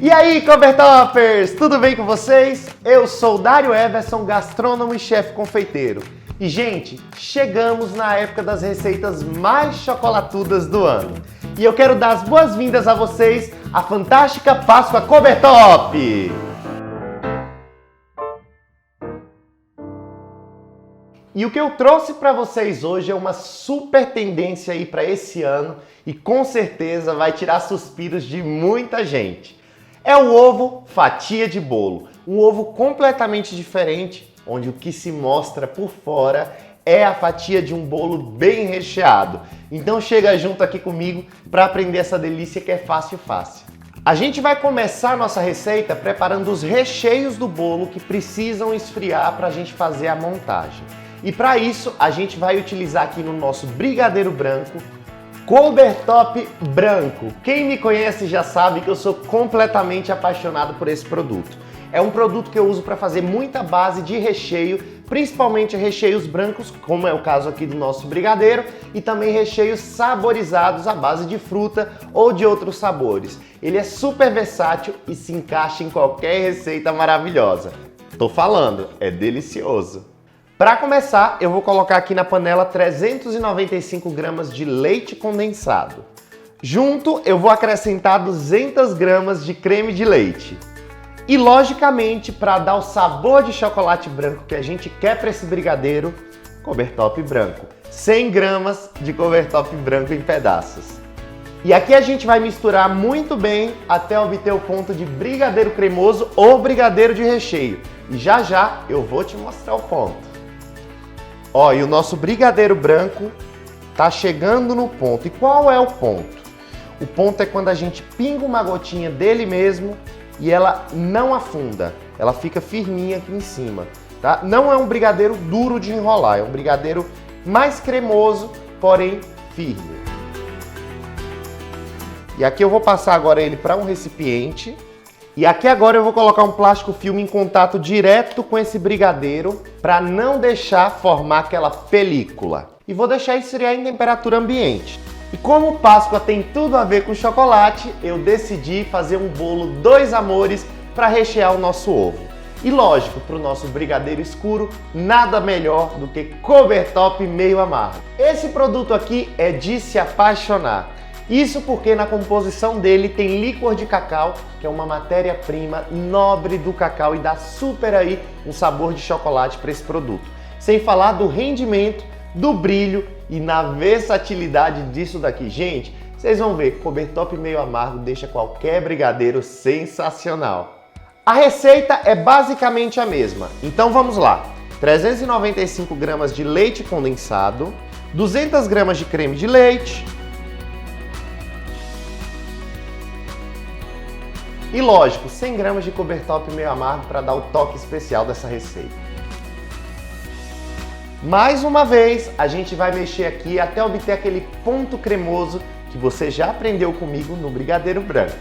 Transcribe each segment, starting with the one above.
E aí, Cobertoppers, tudo bem com vocês? Eu sou o Dário Everson, gastrônomo e chefe confeiteiro. E, gente, chegamos na época das receitas mais chocolatudas do ano. E eu quero dar as boas-vindas a vocês à fantástica Páscoa Cobertop! E o que eu trouxe para vocês hoje é uma super tendência aí para esse ano e com certeza vai tirar suspiros de muita gente. É o ovo fatia de bolo, um ovo completamente diferente, onde o que se mostra por fora é a fatia de um bolo bem recheado. Então chega junto aqui comigo para aprender essa delícia que é fácil. A gente vai começar a nossa receita preparando os recheios do bolo que precisam esfriar para a gente fazer a montagem. E para isso a gente vai utilizar aqui no nosso brigadeiro branco, Cobertop branco. Quem me conhece já sabe que eu sou completamente apaixonado por esse produto. É um produto que eu uso para fazer muita base de recheio, principalmente recheios brancos, como é o caso aqui do nosso brigadeiro, e também recheios saborizados à base de fruta ou de outros sabores. Ele é super versátil e se encaixa em qualquer receita maravilhosa. Tô falando, é delicioso! Para começar, eu vou colocar aqui na panela 395 gramas de leite condensado. Junto, eu vou acrescentar 200 gramas de creme de leite. E, logicamente, para dar o sabor de chocolate branco que a gente quer para esse brigadeiro, Cobertop branco. 100 gramas de Cobertop branco em pedaços. E aqui a gente vai misturar muito bem até obter o ponto de brigadeiro cremoso ou brigadeiro de recheio. E já eu vou te mostrar o ponto. Ó, e o nosso brigadeiro branco tá chegando no ponto. E qual é o ponto? O ponto é quando a gente pinga uma gotinha dele mesmo e ela não afunda. Ela fica firminha aqui em cima, tá? Não é um brigadeiro duro de enrolar, é um brigadeiro mais cremoso, porém firme. E aqui eu vou passar agora ele para um recipiente. E aqui agora eu vou colocar um plástico filme em contato direto com esse brigadeiro para não deixar formar aquela película. E vou deixar esfriar em temperatura ambiente. E como Páscoa tem tudo a ver com chocolate, eu decidi fazer um bolo dois amores para rechear o nosso ovo. E lógico, para o nosso brigadeiro escuro, nada melhor do que Cobertop meio amargo. Esse produto aqui é de se apaixonar. Isso porque na composição dele tem licor de cacau, que é uma matéria-prima nobre do cacau e dá super aí um sabor de chocolate para esse produto. Sem falar do rendimento, do brilho e na versatilidade disso daqui. Gente, vocês vão ver, Cobertop meio amargo deixa qualquer brigadeiro sensacional. A receita é basicamente a mesma, então vamos lá. 395 gramas de leite condensado, 200 gramas de creme de leite, e lógico, 100 gramas de Cobertop meio amargo para dar o toque especial dessa receita. Mais uma vez, a gente vai mexer aqui até obter aquele ponto cremoso que você já aprendeu comigo no brigadeiro branco.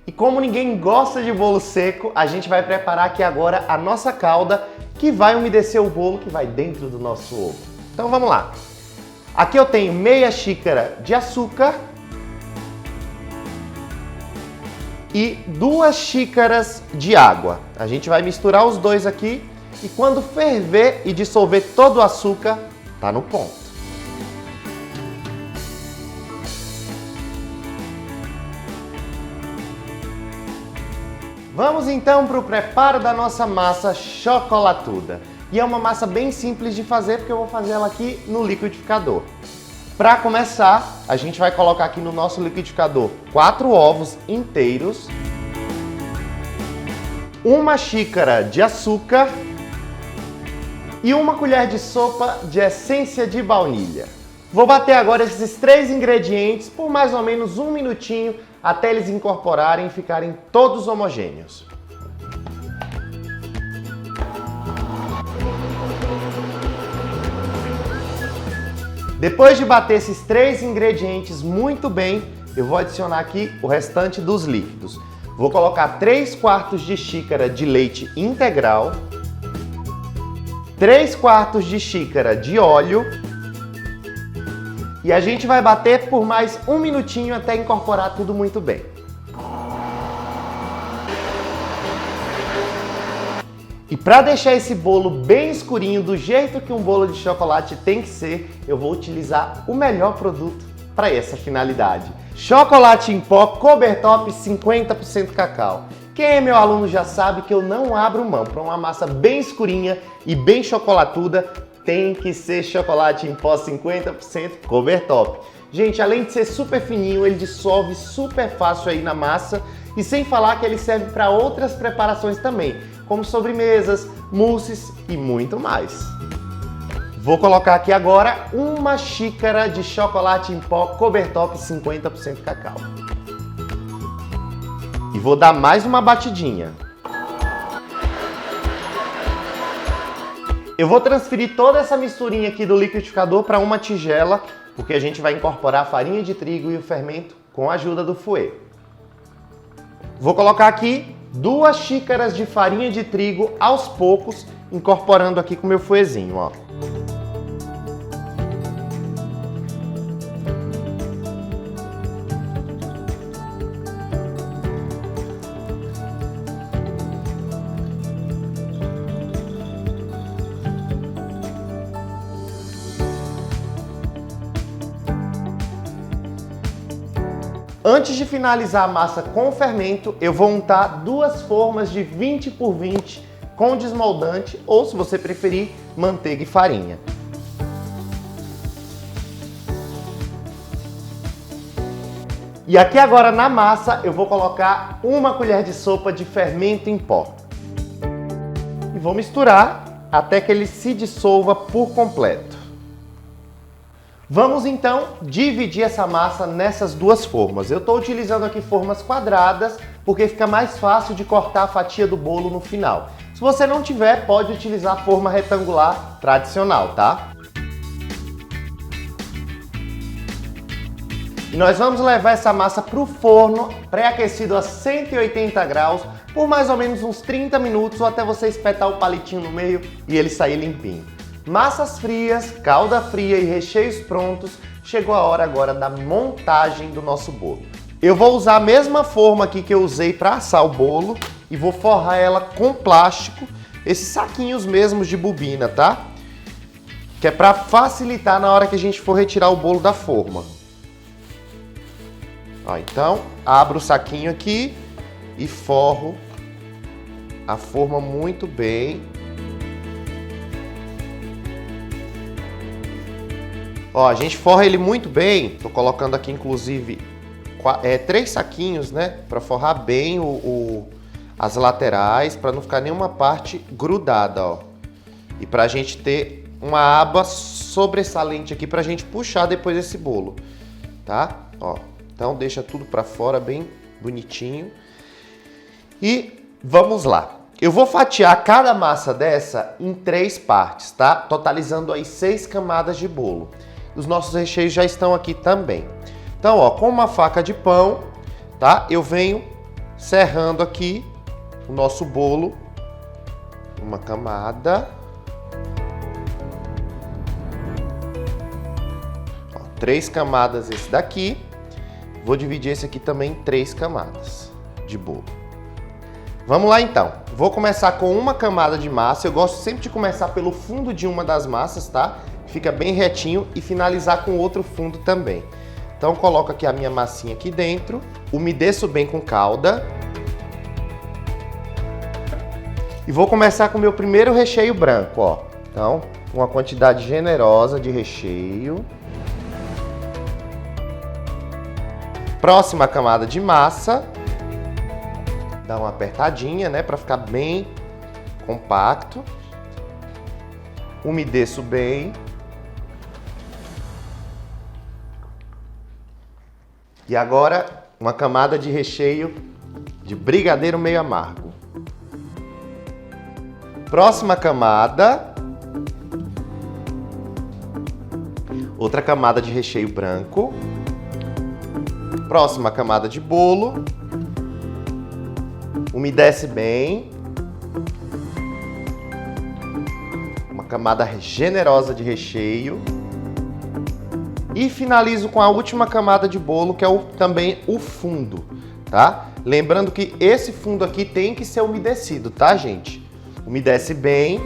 E como ninguém gosta de bolo seco, a gente vai preparar aqui agora a nossa calda que vai umedecer o bolo que vai dentro do nosso ovo. Então vamos lá. Aqui eu tenho meia xícara de açúcar e 2 xícaras de água. A gente vai misturar os dois aqui e quando ferver e dissolver todo o açúcar, tá no ponto. Vamos então para o preparo da nossa massa chocolatuda. E é uma massa bem simples de fazer porque eu vou fazer ela aqui no liquidificador. Para começar, a gente vai colocar aqui no nosso liquidificador 4 ovos inteiros, 1 xícara de açúcar e 1 colher de sopa de essência de baunilha. Vou bater agora esses 3 ingredientes por mais ou menos 1 minutinho até eles incorporarem e ficarem todos homogêneos. Depois de bater esses 3 ingredientes muito bem, eu vou adicionar aqui o restante dos líquidos. Vou colocar 3/4 de xícara de leite integral, 3/4 de xícara de óleo e a gente vai bater por mais 1 minutinho até incorporar tudo muito bem. E para deixar esse bolo bem escurinho, do jeito que um bolo de chocolate tem que ser, eu vou utilizar o melhor produto para essa finalidade. Chocolate em pó Cobertop 50% cacau. Quem é meu aluno já sabe que eu não abro mão. Para uma massa bem escurinha e bem chocolatuda, tem que ser chocolate em pó 50% Cobertop. Gente, além de ser super fininho, ele dissolve super fácil aí na massa e sem falar que ele serve para outras preparações também, como sobremesas, mousses e muito mais. Vou colocar aqui agora 1 xícara de chocolate em pó Cobertop 50% cacau. E vou dar mais uma batidinha. Eu vou transferir toda essa misturinha aqui do liquidificador para uma tigela, porque a gente vai incorporar a farinha de trigo e o fermento com a ajuda do fouet. Vou colocar aqui 2 xícaras de farinha de trigo aos poucos, incorporando aqui com o meu fouetzinho, ó. Antes de finalizar a massa com o fermento, eu vou untar 2 formas de 20 por 20 com desmoldante ou, se você preferir, manteiga e farinha. E aqui agora na massa eu vou colocar 1 colher de sopa de fermento em pó. E vou misturar até que ele se dissolva por completo. Vamos então dividir essa massa nessas 2 formas. Eu estou utilizando aqui formas quadradas porque fica mais fácil de cortar a fatia do bolo no final. Se você não tiver, pode utilizar a forma retangular tradicional, tá? E nós vamos levar essa massa para o forno pré-aquecido a 180 graus por mais ou menos uns 30 minutos ou até você espetar o palitinho no meio e ele sair limpinho. Massas frias, calda fria e recheios prontos, chegou a hora agora da montagem do nosso bolo. Eu vou usar a mesma forma aqui que eu usei para assar o bolo e vou forrar ela com plástico, esses saquinhos mesmos de bobina, tá? Que é para facilitar na hora que a gente for retirar o bolo da forma. Ó, então, abro o saquinho aqui e forro a forma muito bem. Ó, a gente forra ele muito bem. Tô colocando aqui, inclusive, 3 saquinhos, né? Para forrar bem as laterais, para não ficar nenhuma parte grudada, ó. E pra gente ter uma aba sobressalente aqui pra gente puxar depois esse bolo, tá? Ó, então deixa tudo pra fora bem bonitinho. E vamos lá. Eu vou fatiar cada massa dessa em 3 partes, tá? Totalizando aí 6 camadas de bolo. Os nossos recheios já estão aqui também. Então, ó, com uma faca de pão, tá? Eu venho serrando aqui o nosso bolo. Uma camada. Ó, 3 camadas esse daqui. Vou dividir esse aqui também em 3 camadas de bolo. Vamos lá então. Vou começar com uma camada de massa. Eu gosto sempre de começar pelo fundo de uma das massas, tá? Fica bem retinho e finalizar com outro fundo também. Então coloco aqui a minha massinha aqui dentro, umedeço bem com calda. E vou começar com o meu primeiro recheio branco, ó. Então, uma quantidade generosa de recheio. Próxima camada de massa. Dá uma apertadinha, né, para ficar bem compacto. Umedeço bem. E agora, uma camada de recheio de brigadeiro meio amargo. Próxima camada. Outra camada de recheio branco. Próxima camada de bolo. Umedece bem. Uma camada generosa de recheio. E finalizo com a última camada de bolo, que é também o fundo, tá? Lembrando que esse fundo aqui tem que ser umedecido, tá, gente? Umedece bem.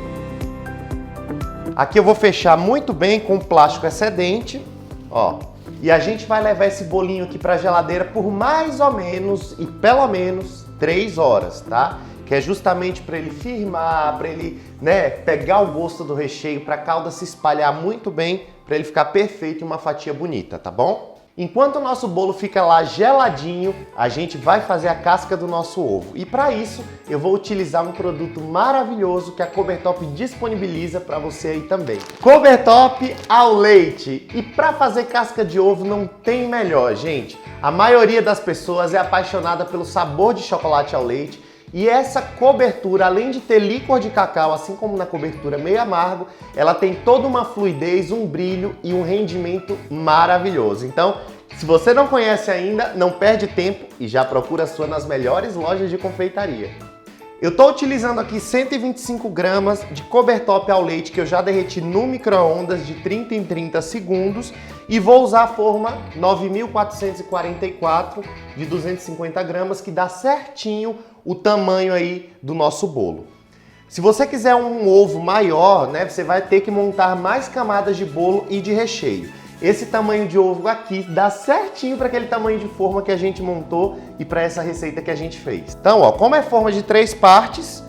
Aqui eu vou fechar muito bem com plástico excedente, ó. E a gente vai levar esse bolinho aqui para a geladeira por mais ou menos e pelo menos 3 horas, tá? Que é justamente para ele firmar, para ele, né, pegar o gosto do recheio, para a calda se espalhar muito bem, para ele ficar perfeito e uma fatia bonita, tá bom? Enquanto o nosso bolo fica lá geladinho, a gente vai fazer a casca do nosso ovo. E para isso, eu vou utilizar um produto maravilhoso que a Cobertop disponibiliza para você aí também. Cobertop ao leite. E para fazer casca de ovo não tem melhor, gente. A maioria das pessoas é apaixonada pelo sabor de chocolate ao leite. E essa cobertura, além de ter licor de cacau, assim como na cobertura meio amargo, ela tem toda uma fluidez, um brilho e um rendimento maravilhoso. Então, se você não conhece ainda, não perde tempo e já procura a sua nas melhores lojas de confeitaria. Eu estou utilizando aqui 125 gramas de Cobertop ao leite que eu já derreti no micro-ondas de 30 em 30 segundos e vou usar a forma 9444 de 250 gramas que dá certinho o tamanho aí do nosso bolo. Se você quiser um ovo maior, né, você vai ter que montar mais camadas de bolo e de recheio. Esse tamanho de ovo aqui dá certinho para aquele tamanho de forma que a gente montou e para essa receita que a gente fez. Então, ó, como é forma de 3 partes,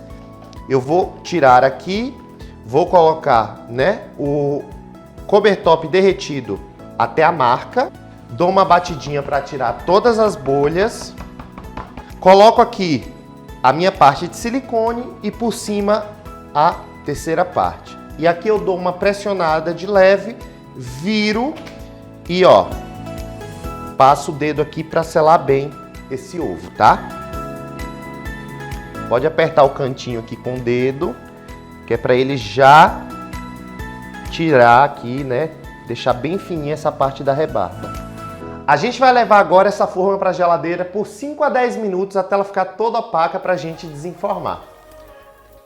eu vou tirar aqui, vou colocar, né, o Cobertop derretido até a marca, dou uma batidinha para tirar todas as bolhas, coloco aqui a minha parte de silicone e por cima a terceira parte. E aqui eu dou uma pressionada de leve, viro e ó, passo o dedo aqui para selar bem esse ovo, tá? Pode apertar o cantinho aqui com o dedo, que é para ele já tirar aqui, né? Deixar bem fininha essa parte da rebarba. A gente vai levar agora essa forma para a geladeira por 5 a 10 minutos até ela ficar toda opaca para a gente desenformar.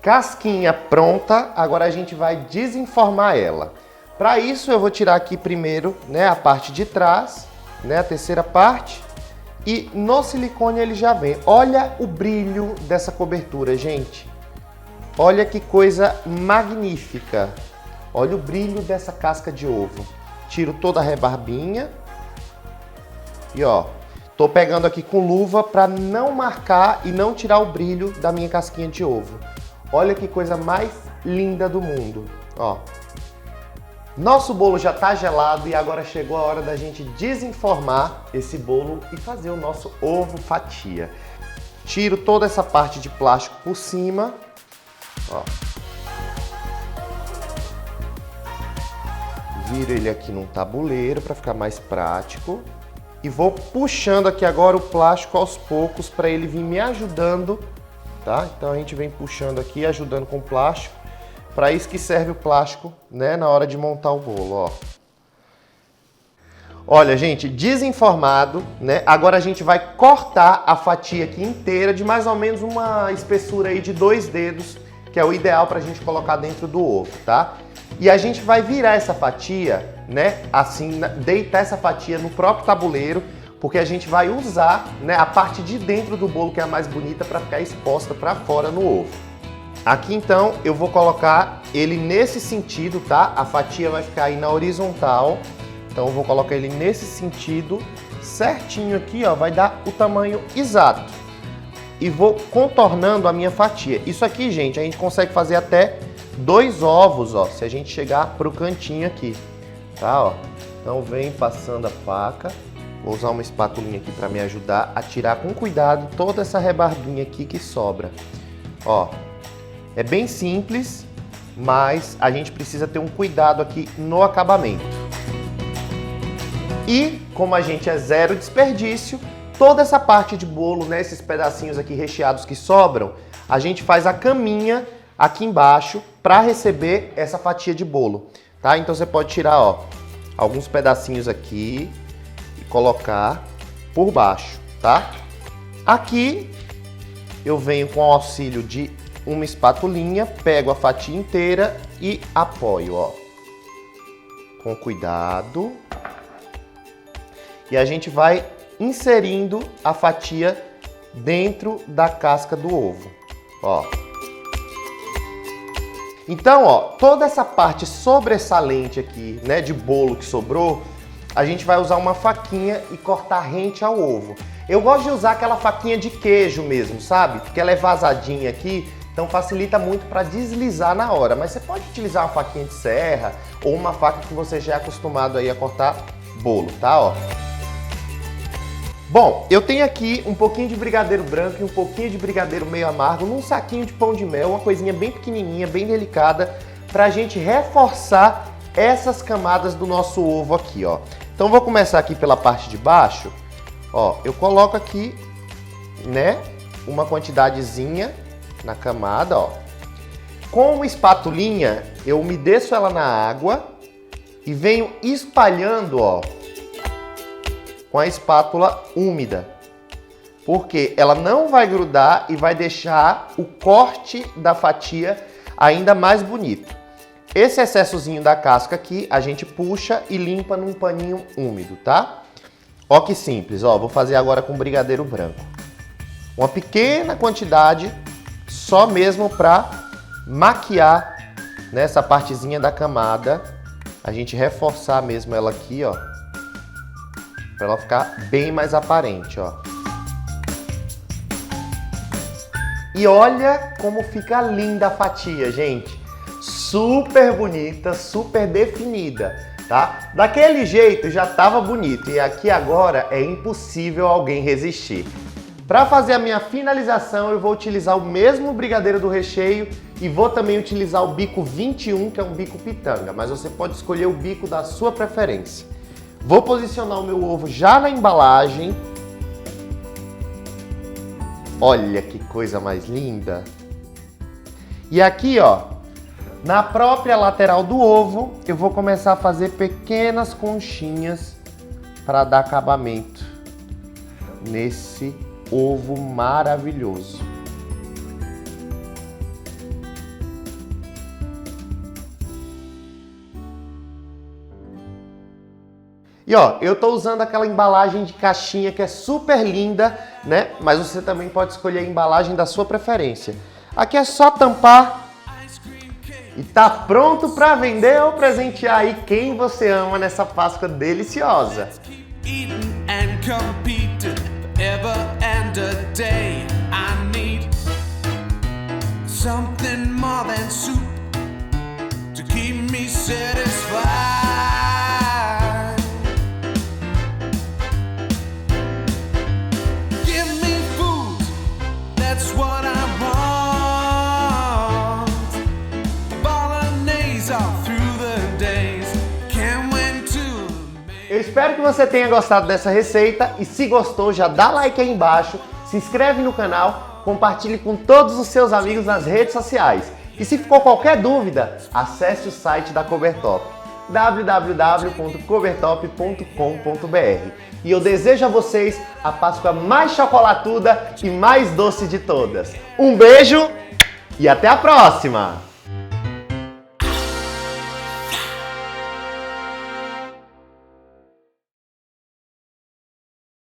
Casquinha pronta, agora a gente vai desenformar ela. Para isso eu vou tirar aqui primeiro, né, a parte de trás, né, a terceira parte, e no silicone ele já vem. Olha o brilho dessa cobertura, gente. Olha que coisa magnífica. Olha o brilho dessa casca de ovo. Tiro toda a rebarbinha. E ó, tô pegando aqui com luva para não marcar e não tirar o brilho da minha casquinha de ovo. Olha que coisa mais linda do mundo, ó. Nosso bolo já tá gelado e agora chegou a hora da gente desenformar esse bolo e fazer o nosso ovo fatia. Tiro toda essa parte de plástico por cima, ó. Viro ele aqui num tabuleiro para ficar mais prático. E vou puxando aqui agora o plástico aos poucos para ele vir me ajudando, tá? Então a gente vem puxando aqui, ajudando com o plástico. Para isso que serve o plástico, né, na hora de montar o bolo, ó. Olha, gente, desenformado, né? Agora a gente vai cortar a fatia aqui inteira de mais ou menos uma espessura aí de 2 dedos, que é o ideal para a gente colocar dentro do ovo, tá? E a gente vai virar essa fatia, né, assim, deitar essa fatia no próprio tabuleiro, porque a gente vai usar, né, a parte de dentro do bolo, que é a mais bonita, para ficar exposta para fora no ovo. Aqui então eu vou colocar ele nesse sentido, tá? A fatia vai ficar aí na horizontal, então eu vou colocar ele nesse sentido, certinho aqui, ó, vai dar o tamanho exato. E vou contornando a minha fatia. Isso aqui, gente, a gente consegue fazer até 2 ovos, ó, se a gente chegar pro cantinho aqui, tá, ó. Então vem passando a faca, vou usar uma espatulinha aqui para me ajudar a tirar com cuidado toda essa rebarbinha aqui que sobra, ó. É bem simples, mas a gente precisa ter um cuidado aqui no acabamento. E, como a gente é zero desperdício, toda essa parte de bolo, né, esses pedacinhos aqui recheados que sobram, a gente faz a caminha aqui embaixo para receber essa fatia de bolo, tá? Então você pode tirar, ó, alguns pedacinhos aqui e colocar por baixo, tá? Aqui eu venho com o auxílio de uma espatulinha, pego a fatia inteira e apoio, ó. Com cuidado. E a gente vai inserindo a fatia dentro da casca do ovo, ó. Então, ó, toda essa parte sobressalente aqui, né, de bolo que sobrou, a gente vai usar uma faquinha e cortar rente ao ovo. Eu gosto de usar aquela faquinha de queijo mesmo, sabe? Porque ela é vazadinha aqui, então facilita muito para deslizar na hora. Mas você pode utilizar uma faquinha de serra ou uma faca que você já é acostumado aí a cortar bolo, tá? Ó. Bom, eu tenho aqui um pouquinho de brigadeiro branco e um pouquinho de brigadeiro meio amargo num saquinho de pão de mel, uma coisinha bem pequenininha, bem delicada, pra gente reforçar essas camadas do nosso ovo aqui, ó. Então vou começar aqui pela parte de baixo, ó, eu coloco aqui, né, uma quantidadezinha na camada, ó. Com uma espatulinha, eu umedeço ela na água e venho espalhando, ó, com a espátula úmida, porque ela não vai grudar e vai deixar o corte da fatia ainda mais bonito. Esse excessozinho da casca aqui, a gente puxa e limpa num paninho úmido, tá? Ó que simples, ó, vou fazer agora com brigadeiro branco. Uma pequena quantidade, só mesmo para maquiar nessa partezinha da camada, a gente reforçar mesmo ela aqui, ó. Para ela ficar bem mais aparente, ó. E olha como fica linda a fatia, gente. Super bonita, super definida, tá? Daquele jeito já tava bonito e aqui agora é impossível alguém resistir. Para fazer a minha finalização, eu vou utilizar o mesmo brigadeiro do recheio e vou também utilizar o bico 21, que é um bico pitanga, mas você pode escolher o bico da sua preferência. Vou posicionar o meu ovo já na embalagem. Olha que coisa mais linda. E aqui, ó, na própria lateral do ovo, eu vou começar a fazer pequenas conchinhas para dar acabamento nesse ovo maravilhoso. E ó, eu tô usando aquela embalagem de caixinha que é super linda, né? Mas você também pode escolher a embalagem da sua preferência. Aqui é só tampar e tá pronto para vender ou presentear aí quem você ama nessa Páscoa deliciosa. Eu espero que você tenha gostado dessa receita e se gostou, já dá like aí embaixo, se inscreve no canal, compartilhe com todos os seus amigos nas redes sociais. E se ficou qualquer dúvida, acesse o site da Cobertop, www.cobertop.com.br. E eu desejo a vocês a Páscoa mais chocolatuda e mais doce de todas. Um beijo e até a próxima!